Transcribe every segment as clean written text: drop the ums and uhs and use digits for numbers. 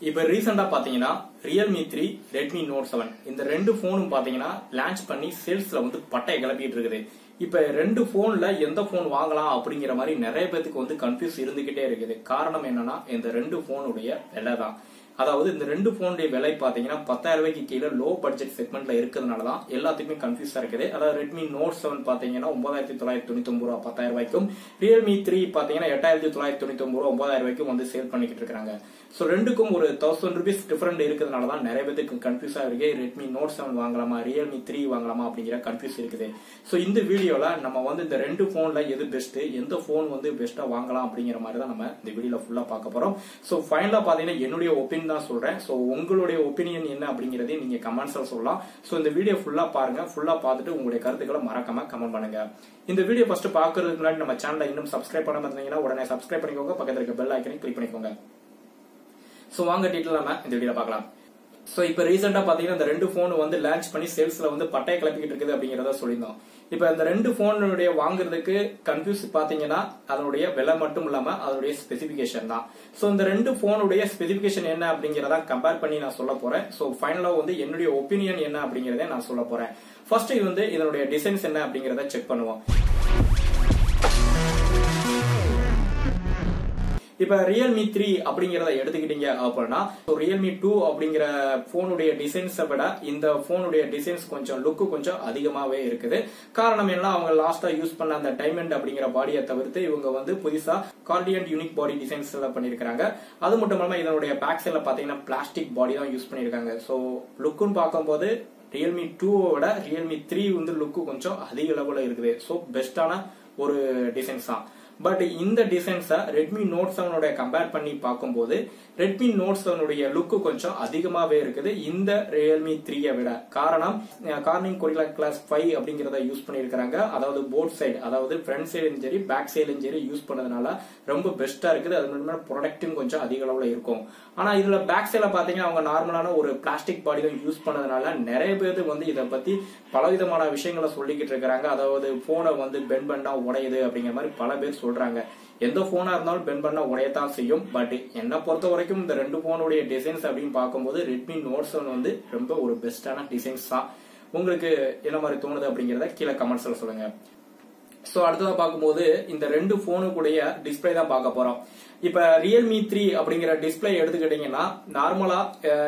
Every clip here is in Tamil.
இப்ப ரீசெண்டா பாத்தீங்கன்னா Realme 3, Redmi Note 7 இந்த ரெண்டு போனும் பாத்தீங்கன்னா லான்ச் பண்ணி சேல்ஸ்ல வந்து பட்டை கிளப்பிட்டு இருக்குது. இப்ப ரெண்டு போன்ல எந்த போன் வாங்கலாம் அப்படிங்கிற மாதிரி நிறைய பேருக்கு வந்து கன்ஃபியூஸ் இருந்துகிட்டே இருக்குது. காரணம் என்னன்னா இந்த ரெண்டு போனுடைய விலை தான். அதாவது இந்த ரெண்டு போனுடைய விலை பாத்தீங்கன்னா 10,000 ரூபாய்க்கு கீழே லோ பட்ஜெட் செக்மெண்ட்ல இருக்கிறதுனாலதான் எல்லாத்துக்குமே கன்ஃபியூஸா இருக்குது. அதாவது Redmi Note 7 பாத்தீங்கன்னா 9,999 ரூபாய் 10,000 ரூபாய்க்கும், Realme 3 பாத்தீங்கன்னா 8,999 ரூபாய் 9,000 ரூபாய்க்கும் வந்து சேல் பண்ணிக்கிட்டு இருக்காங்க. சோ ரெண்டுக்கும் ஒரு 1000 ரூபீஸ் டிஃபரெண்ட் இருக்கிறதுனாலதான் நிறைய பேருக்கு கன்ஃபியூஸா இருக்கு. Redmi Note 7 வாங்கலாமா, Realme 3 வாங்கலாமா அப்படிங்கிற கன்ஃபியூஸ் இருக்குது. சோ இந்த வீடியோல நம்ம வந்து இந்த ரெண்டு போன்ல எது பெஸ்ட், எந்த போன் வந்து பெஸ்டா வாங்கலாம் அப்படிங்கிற மாதிரி தான் நம்ம இந்த வீடியோல ஃபுல்லா பார்க்க போறோம். சோ ஃபைனலா பாத்தீங்கன்னா என்னுடைய ஒப்பீனியன் தான் சொல்றேன். சோ உங்களுடைய ஒப்பீனியன் என்ன அப்படிங்கறதை நீங்க கமெண்ட்ஸ்ல சொல்லலாம். சோ இந்த வீடியோ ஃபுல்லா பாருங்க. ஃபுல்லா பார்த்துட்டு உங்களுடைய கருத்துக்களை மறக்காம கமெண்ட் பண்ணுங்க. இந்த வீடியோ ஃபர்ஸ்ட் பாக்குறதுக்கு முன்னாடி நம்ம சேனலை இன்னும் சப்ஸ்கிரைப் பண்ணாம இருந்தீங்கன்னா உடனே சப்ஸ்கிரைப் பண்ணிக்கோங்க. பக்கத்துல இருக்க பெல் ஐகானை கிளிக் பண்ணிக்கோங்க. சோ வாங்க டீடைல் நம்ம இந்த வீடியோ பார்க்கலாம். சோ இப்ப ரீசெண்டா பாத்தீங்கன்னா இந்த ரெண்டு போன் வந்து லான்ச் பண்ணி சேல்ஸ்ல வந்து பட்டை கிளப்பிக்கிட்டு இருக்குது அப்படிங்கறத சொல்லியிருந்தோம். இப்ப இந்த ரெண்டு போனுடைய வாங்குறதுக்கு கன்ஃபியூஸ் பாத்தீங்கன்னா அதனுடைய விலை மட்டும் இல்லாம அதனுடைய ஸ்பெசிபிகேஷன் தான். சோ இந்த ரெண்டு போனுடைய ஸ்பெசிபிகேஷன் என்ன அப்படிங்கறத கம்பேர் பண்ணி நான் சொல்ல போறேன். சோ ஃபைனலா வந்து என்னுடைய ஒப்பீனியன் என்ன அப்படிங்கறத நான் சொல்ல போறேன். ஃபர்ஸ்ட் வந்து இதனுடைய டிசைன்ஸ் என்ன அப்படிங்கறத செக் பண்ணுவோம். இப்ப Realme 3 அப்படிங்கறத எடுத்துக்கிட்டீங்க அப்படின்னா Realme 2 அப்படிங்கிற போனுடைய டிசைன்ஸை விட இந்த போனுடைய டிசைன்ஸ் கொஞ்சம் லுக் கொஞ்சம் அதிகமாவே இருக்குது. காரணம் என்ன, அவங்க லாஸ்டா யூஸ் பண்ண அந்த டைமண்ட் அப்படிங்கிற பாடியை தவிர்த்து இவங்க வந்து புதுசா கார்டியன்ட் யூனிக் பாடி டிசைன்ஸ் எல்லாம் பண்ணிருக்காங்க. அது மட்டும் இல்லாம இதனுடைய பேக் சைட்ல பாத்தீங்கன்னா பிளாஸ்டிக் பாடி தான் யூஸ் பண்ணிருக்காங்க. சோ லுக்குன்னு பார்க்கும்போது Realme 2 விட Realme 3 வந்து லுக் கொஞ்சம் அதிக லெவல்ல இருக்குது. சோ பெஸ்டான ஒரு டிசைன்ஸ் தான். பட் இந்த டிசைன்ஸை Redmi Note 7 கம்பேர் பண்ணி பார்க்கும்போது Redmi Note 7 லுக் கொஞ்சம் அதிகமாவே இருக்குது இந்த Realme 3 விட. காரணம் Corning Gorilla Glass 5 அப்படிங்கறத யூஸ் பண்ணிருக்காங்க. அதாவது போத் சைடு, அதாவது ஃப்ரண்ட் சைடும் சரி பேக் சைடும் சரி யூஸ் பண்ணதுனால ரொம்ப பெஸ்டா இருக்குது. அது மட்டும் ப்ரொடக்டும் கொஞ்சம் அதிக அளவுல இருக்கும். ஆனா இதுல பேக் சைட்ல பாத்தீங்கன்னா அவங்க நார்மலான ஒரு பிளாஸ்டிக் பாடி தான் யூஸ் பண்ணதுனால நிறைய பேருக்கு வந்து இதை பத்தி பலவிதமான விஷயங்களை சொல்லிக்கிட்டு இருக்காங்க. அதாவது போனை வந்து பெண்ட் பண்ணா உடையுது அப்படிங்கிற மாதிரி பல பேர் சொல்றாங்க. எந்த போனா இருந்தாலும் பெண்ட் பண்ணா உடையத்தான் செய்யும். பட் என்ன பொறுத்த வரைக்கும் இந்த ரெண்டு போனுடைய டிசைன்ஸ் அப்படின்னு பார்க்கும்போது Redmi Note 7 வந்து ரொம்ப ஒரு பெஸ்டான டிசைன்ஸ் தான். உங்களுக்கு என்ன மாதிரி தோணுது அப்படிங்கறத கீழே கமெண்ட்ஸ்ல சொல்லுங்க. சோ அடுத்ததா பார்க்கும்போது இந்த ரெண்டு போனுக்குடைய டிஸ்பிளே தான் பார்க்க போறோம். இப்ப Realme 3 அப்படிங்கிற டிஸ்பிளே எடுத்துக்கிட்டீங்கன்னா நார்மலா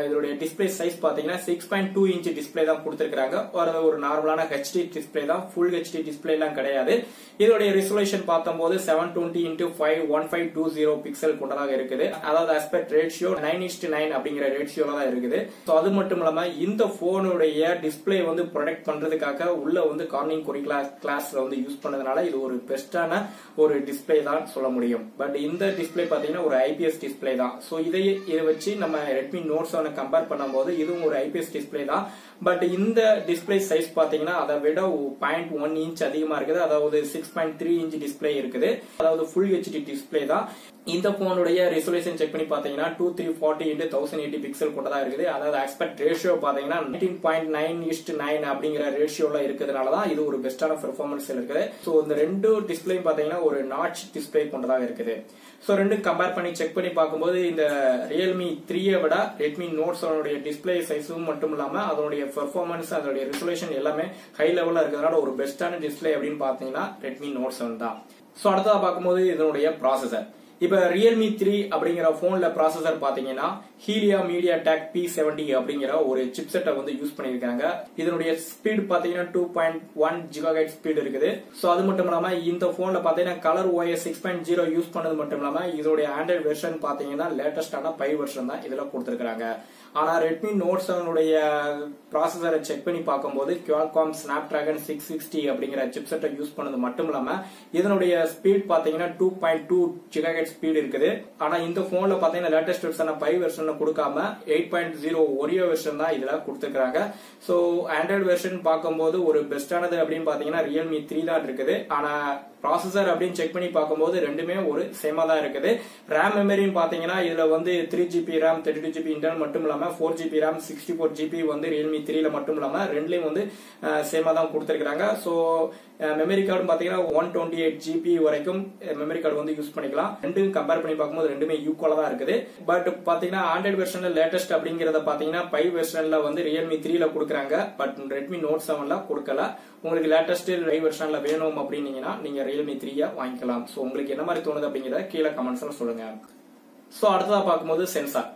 இதோட டிஸ்பிளே சைஸ் பாத்தீங்கன்னா 6.2 இன்ச் டிஸ்பிளே தான் கொடுத்திருக்காங்க. ஒரு நார்மலான HD டிஸ்பிளே தான், ஃபுல் HD டிஸ்பிளே எல்லாம் கிடையாது. இதோட ரெசல்யூஷன் பார்த்தம்போது 720x1520 பிக்சல் கொண்டதாக இருக்குது. அதாவது ஆஸ்பெக்ட் ரேஷியோ 9:9 அப்படிங்கிற ரேஷியோல தான் இருக்குது. சோ அது மட்டும் இல்லாம இந்த போனுடைய டிஸ்பிளே வந்து ப்ரொடெக்ட் பண்றதுக்காக உள்ள வந்து Corning Gorilla Glass வந்து யூஸ் பண்ணதுனால இது ஒரு பெஸ்டான ஒரு டிஸ்பிளே தான் சொல்ல முடியும். பட் இந்த டிஸ்பிளே பாத்தீங்கன்னா ஒரு IPS டிஸ்பிளே தான். சோ இதை வச்சு நம்ம Redmi Note 7 கம்பேர் பண்ணும்போது இதுவும் ஒரு IPS டிஸ்பிளே தான். பட் இந்த டிஸ்பிளே சைஸ் பாத்தீங்கன்னா அதை விட 0.1 இன்ச் அதிகமா இருக்குது. அதாவது 6.3 இன்ச் டிஸ்பிளே இருக்குது. அதாவது ஃபுல் HD டிஸ்பிளே தான். இந்த போனுடைய ரெசல்யூஷன் செக் பண்ணி பாத்தீங்கன்னா 2340x1080 பிக்சல் கொண்டதா இருக்குது. அதாவது ஆஸ்பெக்ட் ரேஷியோ பாத்தீங்கன்னா 19.9:9 அப்படிங்கிற ரேஷியோல இருக்கிறதுனாலதான் இது ஒரு பெஸ்டான பெர்ஃபார்மன்ஸ் இருக்குது. சோ இந்த ரெண்டு டிஸ்பிளே பாத்தீங்கன்னா ஒரு நாட்ச் டிஸ்பிளே கொண்டதாக இருக்குது. சோ ரெண்டு கம்பேர் பண்ணி செக் பண்ணி பார்க்கும்போது இந்த Realme 3 விட Redmi Note 7 டிஸ்பிளே சைஸும் மட்டும் இல்லாம அதனுடைய பெர்ஃபார்மன்ஸ், அதனுடைய ரெசல்யூஷன் எல்லாமே ஹை லெவல்ல இருக்கிறதுனால ஒரு பெஸ்டான டிஸ்பிளே அப்படின்னு பாத்தீங்கன்னா Redmi Note 7 தான். சோ அடுத்ததா பார்க்கும்போது இதனுடைய ப்ராசஸர். இப்ப Realme 3 அப்படிங்கிற போன்ல ப்ராசஸர் பாத்தீங்கன்னா Helio MediaTek P70 அப்படிங்கிற ஒரு சிப்செட்டை வந்து யூஸ் பண்ணிருக்காங்க. இதனுடைய ஸ்பீட் பாத்தீங்கன்னா 2.1 GHz ஸ்பீட் இருக்குது. சோ அது மட்டும் இல்லாம இந்த போன்ல பாத்தீங்கன்னா கலர் OS 6.0 யூஸ் பண்ணது மட்டும் இல்லாம இதோட ஆண்ட்ராய்டு வெர்ஷன் பாத்தீங்கன்னா லேட்டஸ்டான 5 வெர்ஷன் தான் இதுல கொடுத்திருக்காங்க. ஆனா Redmi Note 7 ப்ராசஸரை செக் பண்ணி பார்க்கும்போது Qualcomm Snapdragon 660 அப்படிங்கிற சிப்செட்டை யூஸ் பண்ணது மட்டும் இல்லாம இதனுடைய ஸ்பீட் பாத்தீங்கன்னா 2.2 GHz ஸ்பீட் இருக்குது. ஆனா இந்த போன்ல பாத்தீங்கன்னா லேட்டஸ்ட் வெர்ஷன் 5 வெர்ஷன் கொடுக்காம 8.0 ஒரியோ வெர்ஷன் தான் இதுல கொடுத்திருக்காங்க. சோ ஆண்ட்ராய்டு வெர்ஷன் பார்க்கும்போது ஒரு பெஸ்டானது அப்படின்னு பாத்தீங்கன்னா Realme 3 தான் இருக்குது. ஆனா ப்ராசஸர் அப்படின்னு செக் பண்ணி பார்க்கும்போது ரெண்டுமே ஒரு சேமா தான் இருக்குது. ரேம் மெமரின்னு பாத்தீங்கன்னா இதுல வந்து 3GB RAM 32GB இன்டர்னல் மட்டும் இல்லாம 4GB RAM 64GB வந்து Realme 3ல மட்டும் இல்லாம ரெண்டுலயும் வந்து சேமா தான் கொடுத்திருக்காங்க. சோ மெமரி கார்டு பாத்தீங்கன்னா 128GB வரைக்கும் மெமரி கார்டு வந்து யூஸ் பண்ணிக்கலாம். ரெண்டும் கம்பேர் பண்ணி பார்க்கும்போது ரெண்டுமே ஈக்குவலா தான் இருக்குது. பட் பாத்தீங்கன்னா ஆண்ட்ராய்டு வெர்ஷன்ல லேட்டஸ்ட் அப்படிங்கறத பாத்தீங்கன்னா 5 வெர்ஷன்ல வந்து Realme 3ல கொடுக்குறாங்க. பட் Redmi Note 7ல கொடுக்கல. உங்களுக்கு லேட்டஸ்ட் 5 வெர்ஷன்ல வேணும் அப்படின்னீங்கன்னா நீங்க Realme 3 வாங்கிக்கலாம். சோ உங்களுக்கு என்ன மாதிரி தோணுது அப்படிங்கறத கீழே கமெண்ட்ஸ்ல சொல்லுங்க. சோ அடுத்ததா பார்க்கும்போது சென்சார்.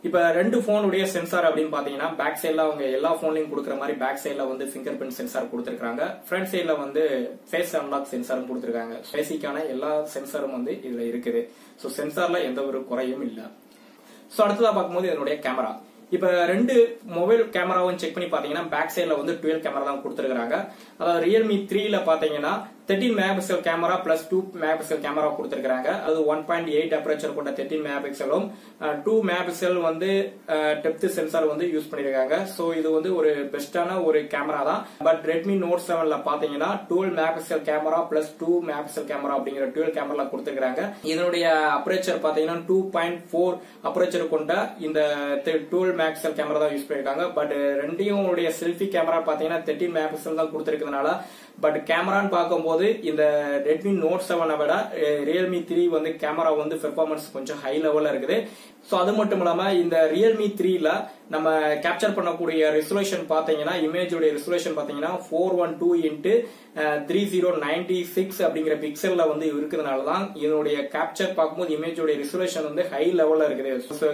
இப்ப ரெண்டு போனுடைய சென்சார் அப்படின்னு பாத்தீங்கன்னா பேக் சைட்ல அவங்க எல்லா போன்லயும் கொடுக்குற மாதிரி பேக் சைட்ல வந்து பிங்கர் பிரிண்ட் சென்சார் கொடுத்திருக்காங்க. ஃப்ரண்ட் சைட்ல வந்து ஃபேஸ் அன்லாக் சென்சாரும் கொடுத்திருக்காங்க. பேசிக்கான எல்லா சென்சாரும் வந்து இதுல இருக்குது. சோ சென்சார்ல எந்த ஒரு குறையும் இல்ல. சோ அடுத்ததா பார்க்கும்போது இதனுடைய கேமரா. இப்ப ரெண்டு மொபைல் கேமராவும் செக் பண்ணி பாத்தீங்கன்னா பேக் சைட்ல வந்து 12 கேமரா தான் கொடுத்திருக்காங்க. அதாவது Realme 3ல பாத்தீங்கன்னா 13 megapixel camera plus 2 megapixel camera கொடுத்திருக்காங்க. அது 1.8 அபரேச்சர் கொண்ட 13 மெகாபிக்சலும் 2 மெகாபிக்சல் வந்து டெப்த் சென்சார் வந்து யூஸ் பண்ணிருக்காங்க. சோ இது வந்து ஒரு பெஸ்டான ஒரு கேமரா தான். பட் Redmi Note 7ல பாத்தீங்கன்னா 12 megapixel camera plus 2 megapixel camera அப்படிங்கிற 12 கேமரா கொடுத்திருக்காங்க. இதனுடைய அபரேச்சர் பாத்தீங்கன்னா 2.4 அபரேச்சர் கொண்ட இந்த 12 மெகாபிக்சல் கேமரா தான் யூஸ் பண்ணிருக்காங்க. பட் ரெண்டையும் செல்ஃபி கேமரா பாத்தீங்கன்னா 13 மெகாபிக்சல் தான் கொடுத்திருக்கிறதுனால பட் கேமரான்னு பார்க்கும்போது இந்த Redmi Note 7 விட Realme 3 வந்து கேமரா வந்து பெர்ஃபார்மன்ஸ் கொஞ்சம் ஹை லெவல்ல இருக்குது. சோ அது மட்டும் இல்லாம இந்த Realme 3ல நம்ம கேப்சர் பண்ணக்கூடிய ரெசல்யூஷன் பாத்தீங்கன்னா இமேஜோட ரெசல்யூஷன் பாத்தீங்கன்னா 412x3096 அப்படிங்கிற பிக்சல்ல வந்து இருக்கிறதுனால தான் இதனுடைய கேப்சர் பார்க்கும்போது இமேஜோட ரெசல்யூஷன் வந்து ஹை லெவல்ல இருக்குது.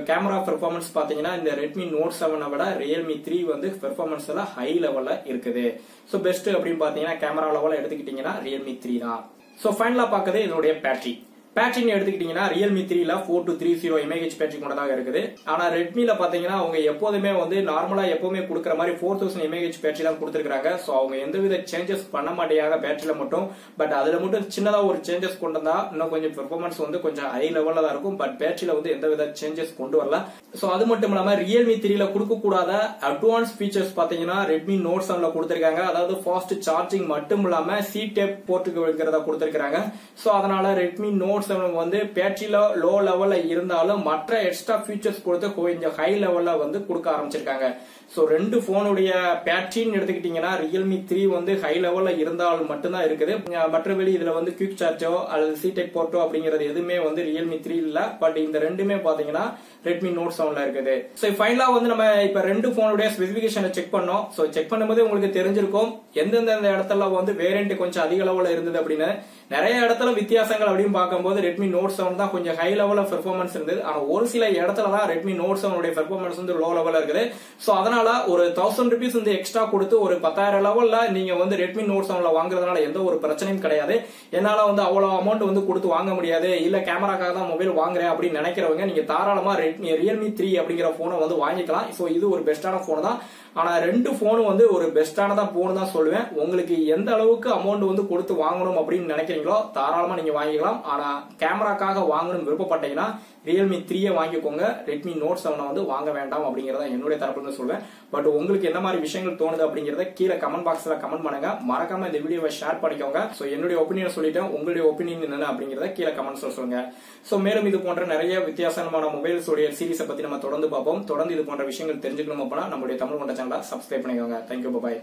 கேமரா பெர்ஃபார்மன்ஸ் பாத்தீங்கன்னா இந்த Redmi Note 7 விட Realme 3 வந்து பெர்ஃபார்மன்ஸ்ல ஹை லெவல்ல இருக்குது. சோ பெஸ்ட் அப்படின்னு பாத்தீங்கன்னா கேமரா லெவல்ல எடுத்துக்கிட்டீங்கன்னா Realme 3 தான். சோ ஃபைனலா பாக்குறது இதனுடைய பேட்டரி. பேட்டரின்னு எடுத்துக்கிட்டீங்கன்னா Realme 3ல 4230 mAh பேட்டரி கொண்டதாக இருக்குது. ஆனா Redmiல பாத்தீங்கன்னா அவங்க எப்போதுமே வந்து நார்மலா எப்பவுமே கொடுக்குற மாதிரி 4000 mAh பேட்டரி தான் கொடுத்திருக்காங்க. சோ அவங்க எந்தவித சேஞ்சஸ் பண்ண மாட்டேங்க பேட்டரியில மட்டும். பட் அதுல மட்டும் சின்னதா ஒரு சேஞ்சஸ் கொண்டு வந்தா இன்னும் கொஞ்சம் பெர்ஃபார்மன்ஸ் வந்து கொஞ்சம் ஹை லெவல்ல தான் இருக்கும். பட் பேட்டரியில வந்து எந்தவித சேஞ்சஸ் கொண்டு வரல. சோ அது மட்டும் இல்லாம Realme 3ல கொடுக்க கூடாத அட்வான்ஸ் ஃபீச்சர்ஸ் பாத்தீங்கன்னா Redmi Note 7ல கொடுத்திருக்காங்க. அதாவது ஃபாஸ்ட் சார்ஜிங் மட்டும் இல்லாம C டைப் போர்ட்டுக்கு வைக்கிறதா கொடுத்திருக்காங்க. சோ அதனால Redmi Note 7 வந்து பேட்டரியில லோ லெவல்ல இருந்தாலும் மற்ற எக்ஸ்ட்ரா ஃபீச்சர்ஸ் கொடுத்து கொஞ்சம் ஹை லெவல்ல வந்து கொடுக்க ஆரம்பிச்சிருக்காங்க. சோ ரெண்டு போனுடைய பேட்டரின்னு எடுத்துக்கிட்டீங்கன்னா Realme 3 வந்து ஹை லெவல்ல இருந்தாலும் மட்டும்தான் இருக்குது. மற்றபடி இதுல வந்து குயிக் சார்ஜோ அல்லது C டைப் போர்ட்டோ அப்படிங்கிறது எதுவுமே வந்து Realme 3 இல்ல. பட் இந்த ரெண்டுமே பாத்தீங்கன்னா Redmi Note 7ல இருக்குது. சோ ஃபைனலா வந்து நம்ம இப்ப ரெண்டு போனுடைய ஸ்பெசிபிகேஷனை செக் பண்ணோம். சோ செக் பண்ணும்போது உங்களுக்கு தெரிஞ்சிருக்கும் எந்தெந்த இடத்துல வந்து வேரியன்ட் கொஞ்சம் அதிக லெவல்ல இருந்தது அப்படின்னு. நிறைய இடத்துல வித்தியாசங்கள் அப்படின்னு பார்க்கும்போது Redmi Note 7 தான் கொஞ்சம் ஹை லெவல்ல பெர்ஃபார்மன்ஸ் இருந்தது. ஆனா ஒரு சில இடத்துல தான் Redmi Note 7 உடைய பெர்ஃபார்மன்ஸ் வந்து லோ லெவல்ல இருக்குது. சோ அதனால ஒரு 1000 ரூபீஸ் வந்து எக்ஸ்ட்ரா கொடுத்து ஒரு 10,000 லெவல்ல நீங்க வந்து Redmi Note 7ல வாங்குறதுனால எந்த ஒரு பிரச்சனையும் கிடையாது. என்னால வந்து அவ்வளவு அமௌண்ட் வந்து கொடுத்து வாங்க முடியாது, இல்ல கேமராக்காக தான் மொபைல் வாங்குறேன் அப்படின்னு நினைக்கிறவங்க நீங்க தாராளமா Realme 3 அப்படிங்கிற போனை வந்து வாங்கிக்கலாம். சோ இது ஒரு பெஸ்டான போன் தான். ஆனா ரெண்டு போனும் வந்து ஒரு பெஸ்டானதா போன் தான் சொல்லுவேன். உங்களுக்கு எந்த அளவுக்கு அமௌண்ட் வந்து கொடுத்து வாங்கணும் அப்படின்னு நினைக்கிறீங்களோ தாராளமா நீங்க வாங்கிக்கலாம். ஆனா கேமராக்காக வாங்கணும்னு விருப்பப்பட்டீங்கன்னா Realme 3 வாங்கிக்கோங்க. Redmi Note 7 வந்து வாங்க வேண்டாம் அப்படிங்கறத என்னுடைய தரப்புல இருந்து சொல்லுவேன். பட் உங்களுக்கு என்ன மாதிரி விஷயங்கள் தோணுது அப்படிங்கறத கீழே கமெண்ட் பாக்ஸ்ல கமெண்ட் பண்ணுங்க. மறக்காம இந்த வீடியோவை ஷேர் பண்ணிக்கோங்க. சோ என்னுடைய ஒப்பீனியன் சொல்லிட்டேன். உங்களுடைய ஒப்பீனியன் என்ன அப்படிங்கறத கீழே கமெண்ட்ஸ்ல சொல்லுங்க. சோ மேலும் இது போன்ற நிறைய வித்தியாசமான மொபைல்ஸ் உடைய சீரிஸை பத்தி நம்ம தொடர்ந்து பார்ப்போம். தொடர்ந்து இது போன்ற விஷயங்கள் தெரிஞ்சுக்கணும் அப்படின்னா நம்மளுடைய தமிழ் கொண்ட சேனலை சப்ஸ்கிரைப் பண்ணிக்கோங்க. தேங்க்யூ, பாய்.